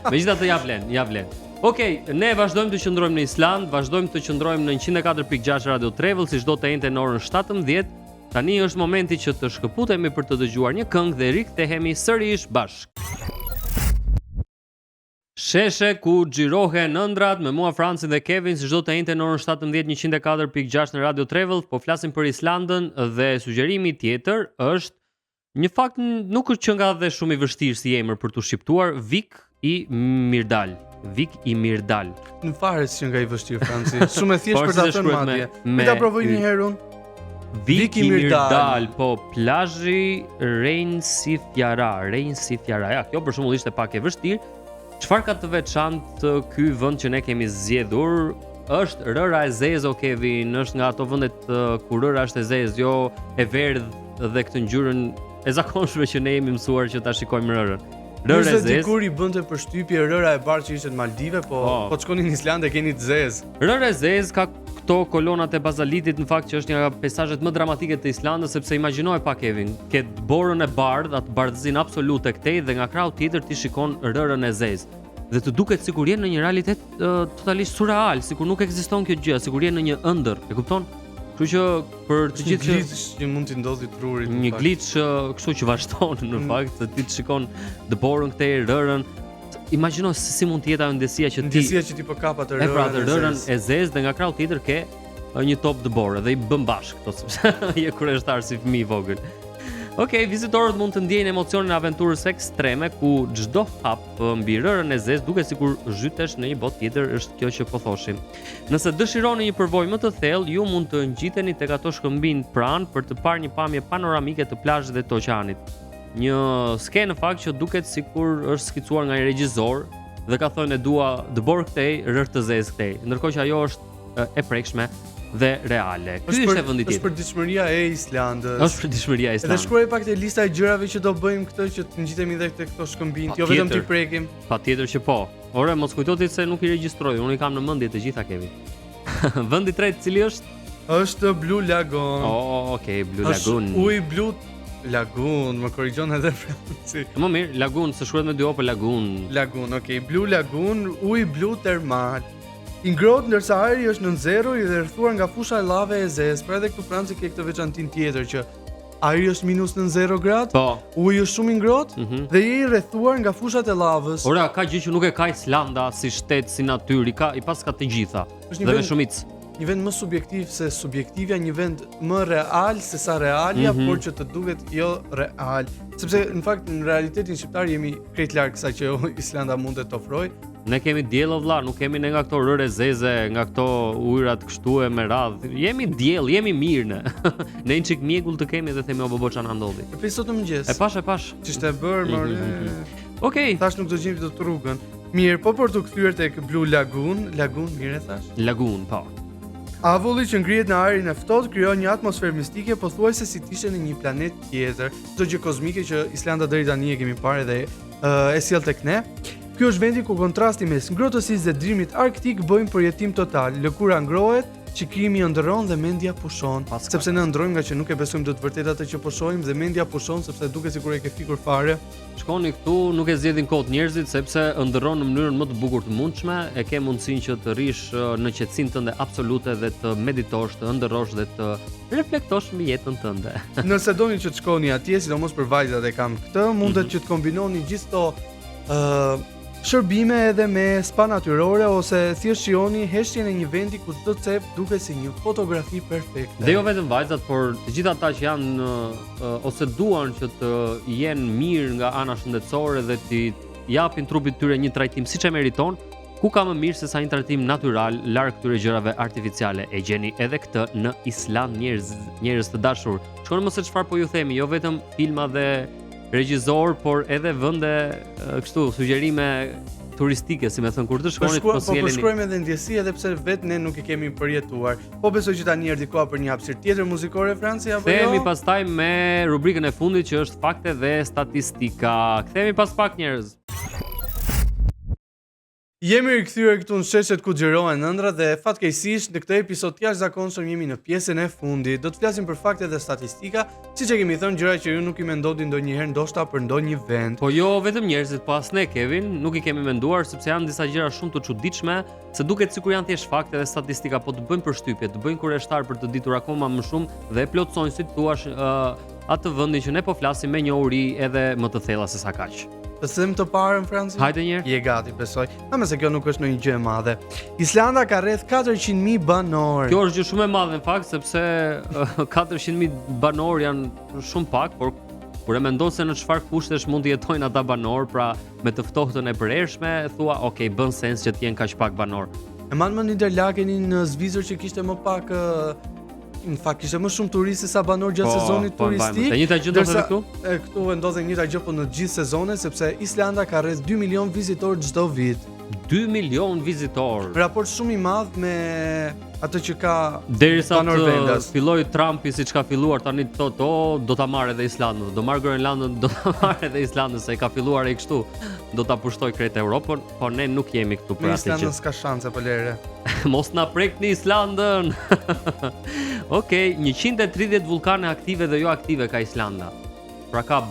S3: Megjithatë ja vlen. Okej, ne vazhdojmë të qëndrojmë në Island, vazhdojmë të qëndrojmë në 104.6 Radio Travel, si çdo të njëjtën në orën 17. Tani është momenti që të shkëputemi për të dëgjuar një këngë dhe rikthehemi sërish bashkë. Sheshe ku xhirohen ëndrat me mua Francin dhe Kevin, si çdo të njëjtën në orën 17 104.6 në Radio Travel, po flasim për Islandën dhe sugjerimi tjetër është një fakt nuk është që nga dhe shumë i vështirë si emër për tu shqiptuar, Vik i Myrdal.
S2: Në fare që nga i vështirë Franci. Shumë e thjeshtë për ta thënë madje. Mi ta provoj një herë unë.
S3: Vik i Myrdal, po plazhi Rejnsifjara. Ja, kjo për shembull ishte pak e vështirë. Çfarë ka të veçantë ky vend që ne kemi zgjedhur? Është rëra e zezë, Kevin, është nga ato vendet ku rëra është e zezë, jo e verdhë dhe këtë ngjyrën e zakonshme që ne jemi mësuar që ta shikojmë rërën.
S2: Rëra e zezë. Dikur i bënte përshtypje rëra e bardhë që ishte në Maldive, po të shkonin në Islandë e keni të zezë.
S3: Rëra e zezë ka këto kolonat e bazalitit, në fakt që është një nga peizazhet më dramatike të Islandës, sepse imagjinoj pak Kevin, ke borën e bardhë, atë bardhëzinë absolute këtej dhe nga krau tjetër ti shikon rërën e zezë. Dhe të duket sikur je në një realitet totalisht surreal, sikur nuk ekziston kjo gjë, sikur je në një ëndër, e kupton? Kështu që për të gjithë
S2: që mund t'i ndodhi trurit.
S3: Një glitch kështu që vazhdon në fakt, se ti të shikon dëborën këtej rërën. Imagjino se si mund të jetë ajo ndjesia që
S2: ti po kap atë rërën.
S3: Pra, rërën e zezë dhe nga krau tjetër ke një top dëborë dhe i bën bashkë këto sepse je kurioztar si fëmijë i vogël. Okej, vizitorët mund të ndjejnë emocionin e aventurës ekstreme ku çdo hap mbi rërën e zezë duket sikur zhytesh në një botë tjetër, është kjo që po thoshim. Nëse dëshironi një përvojë më të thellë, ju mund të ngjiteni tek ato shkëmbinj pranë për të parë një pamje panoramike të plazhit dhe të oqeanit. Një skenë në fakt që duket sikur është skicuar nga një regjisor dhe ka thënë e dua dëbor këtej, rërë të zezë këtej, ndërkohë që ajo është e prekshme dhe reale. Ky është vendi tjetër.
S2: Është për dëshmëria e Islandës. Edhe shkruaj pak te lista e gjërave që do bëjmë këtë që të ngjitemi edhe te këto shkëmbinj, jo vetëm t'i prekim.
S3: Patjetër që po. Ore, mos kujto ti se nuk i regjistroj, unë i kam në mendje të gjitha Kevin. Vendi i tretë cili është?
S2: Është Blue Lagoon.
S3: Okej, Blue Lagoon.
S2: Uji blu Lagoon, më korrigjon edhe Franci.
S3: Më mirë, Lagoon, se shkruhet me dy o për Lagoon.
S2: Lagoon, okej, Blue Lagoon, uji blu termal. I ngrohtë ndërsa ajri është nën zero i dhe rrethuar nga fusha e lave e zezë. Pra edhe këtu Franci ke këtë veçantin tjetër që ajri është minus në 0 gradë,
S3: Po.
S2: uji është shumë i ngrohtë dhe je i rrethuar nga fushat e lavës.
S3: Ora, ka gjë që nuk e ka Islanda si shtet, si natyrë, i pas ka të gjitha.
S2: Është një
S3: Dhe me
S2: vend-
S3: shumicë.
S2: Një vend më subjektiv se subjektivja, një vend më real se sa realja, por që të duket jo real. Sepse në fakt në realitetin shqiptar jemi krejt larg kësaj që Islanda mund të ofrojë.
S3: Ne kemi diell o vlla, nuk kemi ne nga këto rëre zeze, nga këto ujërat kështu e me radhë. Jemi diell, jemi mirë ne. Ne një çik mjegull të kemi dhe themi o bobo çana ndodhi.
S2: E pse sot në mëngjes?
S3: E pash.
S2: Ç'ishte bërë, more.
S3: Okej,
S2: Thash nuk do gjejmë dot rrugën. Mirë, po për të kthyer tek Blue Lagoon, mirë e thash.
S3: lagun, po.
S2: Avulli që ngrihet në ajrin e ftohtë krijon një atmosferë mistike, pothuajse si të ishte në një planet tjetër. Çdo gjë kozmike që Islanda deri tani e kemi parë dhe e sjell tek ne. Ky është vendi ku kontrasti mes ngrohtësisë dhe drimit arktik bëjnë përjetim total. Lëkura ngrohet, qikrimi ëndërron dhe mendja pushon. Sepse ne ëndrrojmë nga që nuk e besojmë do të vërtetë atë që po shohim dhe mendja pushon sepse duket sikur e ke fikur fare.
S3: Shkoni këtu, nuk e zgjedhin kot njerëzit sepse ëndërron në mënyrën më të bukur të mundshme, e ke mundësinë që të rish në qetësinë tënde absolute dhe të meditosh, të ëndërrosh dhe të reflektosh mbi jetën tënde.
S2: Nëse doni që të shkoni atje, sidomos për vajzat e kam këtë, mundet që të kombinoni gjithë këto shërbime edhe me spa natyrore ose thjesht shihoni heshtjen e një vendi ku çdo cep duket si një fotografi perfekte.
S3: Dhe jo vetëm vajzat, por të gjithë ata që janë ose duan që të jenë mirë nga ana shëndetësore dhe t'i japin trupit tyre një trajtim siç e meriton, ku ka më mirë se sa një trajtim natyral larg këtyre gjërave artificiale. E gjeni edhe këtë në Island, njerëz të dashur. Shkoni mos e çfarë po ju themi, jo vetëm filma dhe regjizor, por edhe vende kështu sugjerime turistike, si më thën, kur të shkoni
S2: Po
S3: të sjelleni.
S2: përshkruajmë edhe ndjesi edhe pse vetë ne nuk i kemi përjetuar. Po besoj që tani erdhi koha për një hapësirë tjetër muzikore Franci apo jo?
S3: Kthehemi pastaj me rubrikën e fundit që është fakte dhe statistika. Kthehemi pas pak njerëz.
S2: Jemi rikthyer këtu në sheshet ku xhirohen ëndra dhe fatkeqësisht në këtë episod të jashtëzakonshëm jemi në pjesën e fundit. Do të flasim për fakte dhe statistika, siç e kemi thënë, gjëra që ju nuk i mendoni ndonjëherë ndoshta për ndonjë vend.
S3: Po jo vetëm njerëzit, po as ne Kevin, nuk i kemi menduar sepse janë disa gjëra shumë të çuditshme, se duket sikur janë thjesht fakte dhe statistika, po të bëjnë përshtypje, të bëjnë kurreshtar për të ditur akoma më shumë dhe e plotsojnë si thua atë vendin që ne po flasim me njohuri edhe më të thella se sa kaq.
S2: Të them të parën Franci?
S3: Hajde një herë.
S2: Je gati, besoj. Ama se kjo nuk është ndonjë gjë e madhe. Islanda ka rreth 400.000 banor.
S3: Kjo është gjë shumë e madhe në fakt sepse 400.000 banor janë shumë pak, por kur e mendon se në çfarë kushtesh mund të jetojnë ata banor, pra me të ftohtën e përhershme, thua, ok, bën sens që të jenë kaq pak banor.
S2: E man më Interlakenin në Zvicër që kishte më pak në fakt kishte më shumë turistë se sa banor gjatë sezonit turistik.
S3: E njëjta gjë ndodhet këtu?
S2: Këtu ndodhet njëjta gjë po në të gjithë sezonet sepse Islanda ka rreth 2 milion vizitorë çdo vit.
S3: 2 milion vizitorë.
S2: Raport shumë i madh me atë që ka
S3: derisa
S2: banor
S3: të
S2: vendas.
S3: filloi Trumpi siç ka filluar tani të thotë, do ta marrë edhe Islandën, do marr Groenlandën, do ta marrë edhe Islandën, se ka filluar ai kështu, do ta pushtoj krejt Europën, po ne nuk jemi këtu për
S2: Me
S3: atë gjë.
S2: Islandën s'ka shanse po lere.
S3: Mos na prekni Islandën. Okej, 130 vulkane aktive dhe jo aktive ka Islanda. Pra ka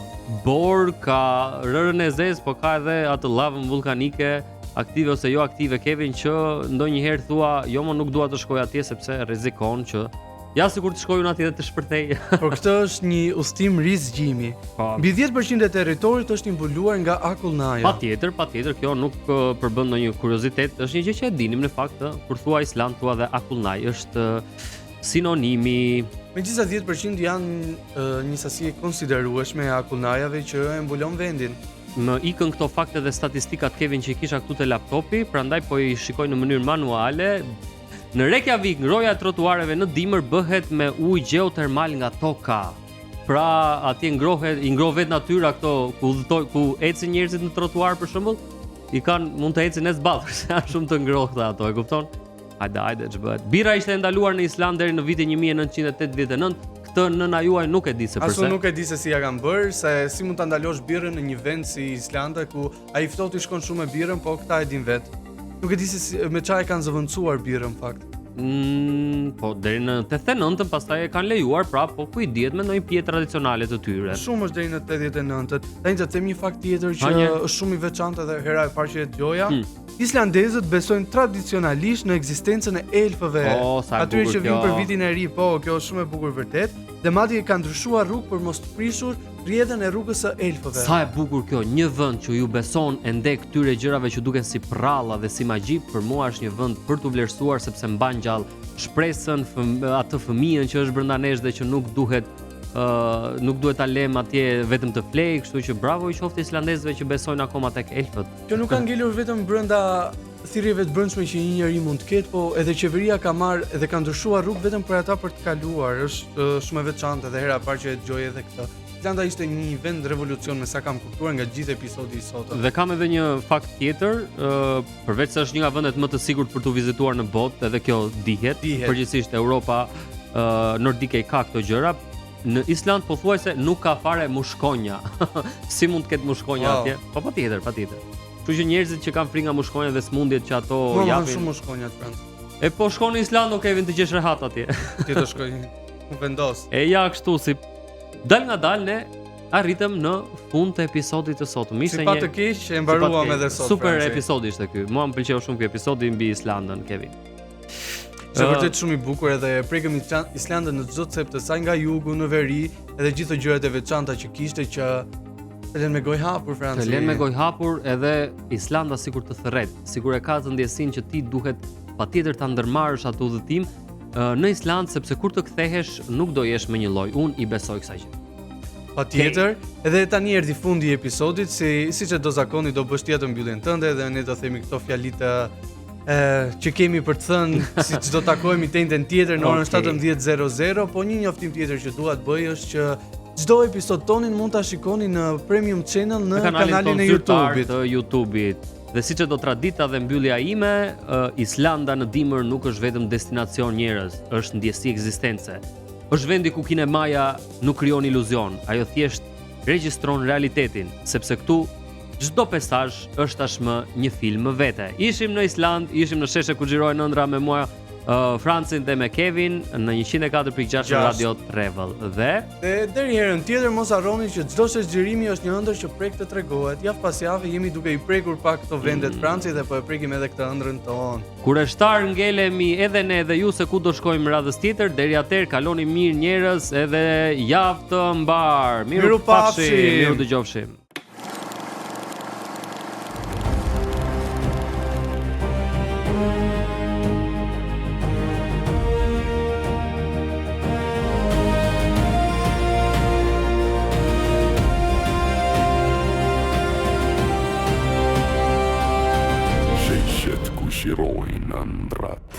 S3: bor, ka rërën e zezë, po ka edhe atë lavën vulkanike, aktive ose jo aktive, Kevin, që ndonjëherë thua, jo më nuk dua të shkoj atje sepse rrezikon që ja sikur të shkojun atje dhe të shpërthej.
S2: Por këtë është një udhtim rizgjimi. Mbi 10% e territorit është imbuluar nga akullnaja.
S3: Patjetër, kjo nuk përbën ndonjë kuriozitet, është një gjë që e dinim në fakt, kur thua Island thua dhe akullnaj, është sinonimi.
S2: Megjithëse 10% janë një sasi e konsiderueshme e akullnajave që e mbulon vendin.
S3: Më ikën këto fakte dhe statistikat Kevin që i kisha këtu te laptopi, prandaj po i shikoj në mënyrë manuale. Në Reykjavik, ngroja e trotuareve në dimër bëhet me ujë geotermal nga toka. Pra, atje i ngroh vetë natyra këto ku ecin njerëzit në trotuar për shembull, mund të ecin në zballë, se janë shumë të ngrohta ato, e kupton? Hajde ç'bëhet. Birra ishte ndaluar në Island deri në vitin 1989. Këtë nëna juaj nuk e di se pse.
S2: Asu nuk e di se si ja kanë bërë, se si mund ta ndalosh birrën në një vend si Islanda ku ai ftohti shkon shumë me birrën, po këta e din vet. Nuk e di se me çfarë kanë zëvendësuar birrën fakt.
S3: Po deri në 89-ën pastaj e kanë lejuar, pra po ku i dihet me ndonjë pjesë tradicionale të tyre.
S2: Shumë është deri në 89-ën. Tani të them një fakt tjetër që
S3: Hanje.
S2: është shumë i veçantë dhe hera e parë që e dëgjoja. Islandezët besojnë tradicionalisht në ekzistencën e elfëve.
S3: Sa e
S2: Atyre
S3: bukur
S2: që vinë
S3: kjo.
S2: për vitin e ri, po, kjo është shumë e bukur vërtet. Dhe madje kanë ndryshuar rrugë për mos të prishur rrjedhën e rrugës së elfëve.
S3: Sa e bukur kjo, një vend që ju beson ende këtyre gjërave që duken si prralla dhe si magji, për mua është një vend për t'u vlerësuar sepse mban gjallë shpresën, atë fëmijën që është brenda nesh dhe që nuk duhet ta lëm atje vetëm të flej, kështu që bravo i qoftë islandezëve që besojnë akoma tek elfët.
S2: Kjo nuk ka ngelur vetëm brenda thirrjeve të brendshme që një njeri mund të ketë, po edhe qeveria ka marrë edhe ka ndryshuar rrugë vetëm për ata për të kaluar. Është shumë e veçantë dhe hera e parë që e dëgjoj edhe këtë. Islanda ishte një vend revolucion me sa kam kuptuar nga gjithë episodi i sotëm.
S3: Dhe kam edhe një fakt tjetër, përveç se është një nga vendet më të sigurt për tu vizituar në botë, edhe kjo dihet. Përgjithsisht Europa nordike i ka këto gjëra. Në Island pothuajse nuk ka fare mushkonja. Si mund të ketë mushkonja atje? Po patjetër. Kështu që njerëzit që kanë frikë nga mushkonja dhe smundjet që ato japin.
S2: Shumë mushkonja të Francë.
S3: E po shkon në Island, nuk Kevin të gjesh rehat atje.
S2: Ti të shkoj. U vendos.
S3: E ja kështu si dal nga dal ne arritëm në fund të episodit të sotëm.
S2: Si pa të keq e mbaruam edhe sot.
S3: Super episodi ishte ky. Mua më pëlqeu shumë ky episodi mbi Islandën, Kevin.
S2: Është vërtet shumë i bukur edhe e prekëm Islandën në çdo cep të saj nga jugu në veri, edhe gjithë të gjërat e veçanta që kishte që të lënë me gojë hapur Franci.
S3: Të lënë me gojë hapur edhe Islanda sikur të thërret, sikur e ka të ndjesinë që ti duhet patjetër ta ndërmarrësh atë udhëtim në Island sepse kur të kthehesh nuk do jesh me një lloj. Unë i besoj kësaj gjë.
S2: Patjetër, edhe tani erdhi fundi i episodit, siç e do zakoni do bësh ti atë mbylljen tënde dhe ne do themi këto fjalitë që kemi për të thënë, siç do takohemi tentën tjetër në orën 17:00, po një njoftim tjetër që dua të bëj është që çdo episod tonin mund ta shikoni në Premium Channel në kanalin e
S3: YouTube-it. Dhe siç e do tradita dhe mbyllja ime, Islanda në dimër nuk është vetëm destinacion njerëz, është ndjesi ekzistence. Është vendi ku kinemaja nuk krijon iluzion, ajo thjesht regjistron realitetin, sepse këtu çdo pesazh është tashmë një film vete. Ishim në Island, ishim në sheshe ku xhirohen ëndra me mua, Francin dhe me Kevin në 104.6 Radio Travel. Dhe
S2: deri herën tjetër mos harroni që çdo xhirimi është një ëndër që prek të tregohet. Javë pas jave jemi duke i prekur pak këto vende të Francit dhe po e prekim edhe këtë ëndrën tonë.
S3: Kureshtar ngelemi edhe ne dhe ju se ku do shkojmë radhës tjetër. Deri atëherë kaloni mirë njerëz edhe javë të mbar. Miru pafshim, miru dëgjofshim.
S1: Shirojnë ëndrat.